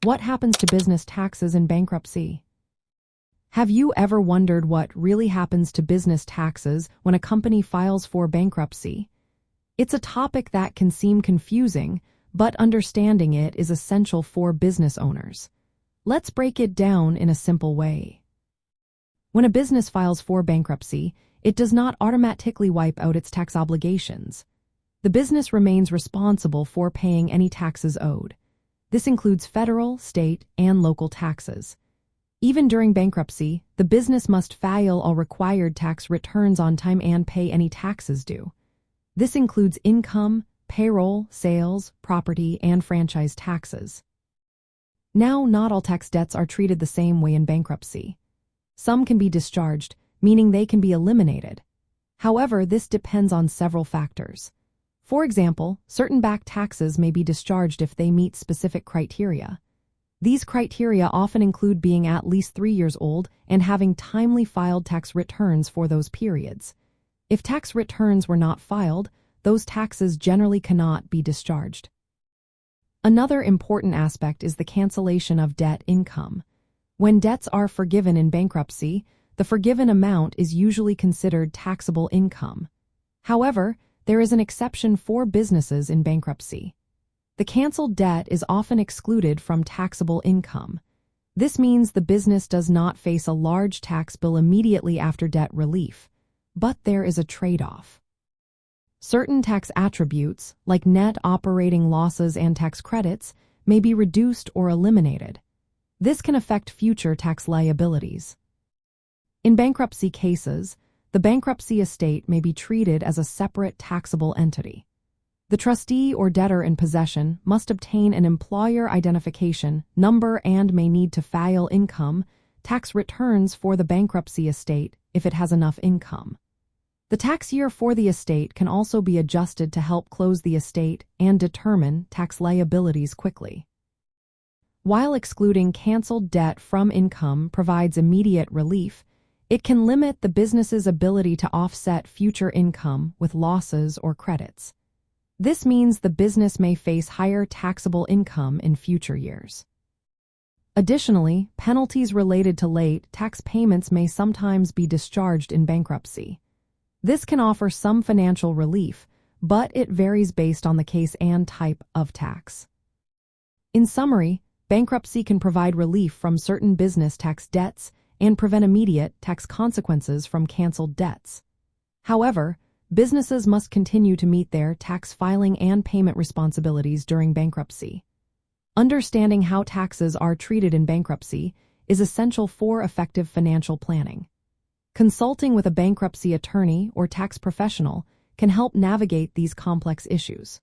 What happens to business taxes in bankruptcy? Have you ever wondered what really happens to business taxes when a company files for bankruptcy? It's a topic that can seem confusing, but understanding it is essential for business owners. Let's break it down in a simple way. When a business files for bankruptcy, it does not automatically wipe out its tax obligations. The business remains responsible for paying any taxes owed. This includes federal, state, and local taxes. Even during bankruptcy, the business must file all required tax returns on time and pay any taxes due. This includes income, payroll, sales, property, and franchise taxes. Now, not all tax debts are treated the same way in bankruptcy. Some can be discharged, meaning they can be eliminated. However, this depends on several factors. For example, certain back taxes may be discharged if they meet specific criteria. These criteria often include being at least 3 years old and having timely filed tax returns for those periods. If tax returns were not filed, those taxes generally cannot be discharged. Another important aspect is the cancellation of debt income. When debts are forgiven in bankruptcy, the forgiven amount is usually considered taxable income. However, there is an exception for businesses in bankruptcy. The canceled debt is often excluded from taxable income. This means the business does not face a large tax bill immediately after debt relief, but there is a trade-off. Certain tax attributes, like net operating losses and tax credits, may be reduced or eliminated. This can affect future tax liabilities. In bankruptcy cases, the bankruptcy estate may be treated as a separate taxable entity. The trustee or debtor in possession must obtain an employer identification number and may need to file income tax returns for the bankruptcy estate if it has enough income. The tax year for the estate can also be adjusted to help close the estate and determine tax liabilities quickly. While excluding canceled debt from income provides immediate relief, it can limit the business's ability to offset future income with losses or credits. This means the business may face higher taxable income in future years. Additionally, penalties related to late tax payments may sometimes be discharged in bankruptcy. This can offer some financial relief, but it varies based on the case and type of tax. In summary, bankruptcy can provide relief from certain business tax debts and prevent immediate tax consequences from canceled debts. However, businesses must continue to meet their tax filing and payment responsibilities during bankruptcy. Understanding how taxes are treated in bankruptcy is essential for effective financial planning. Consulting with a bankruptcy attorney or tax professional can help navigate these complex issues.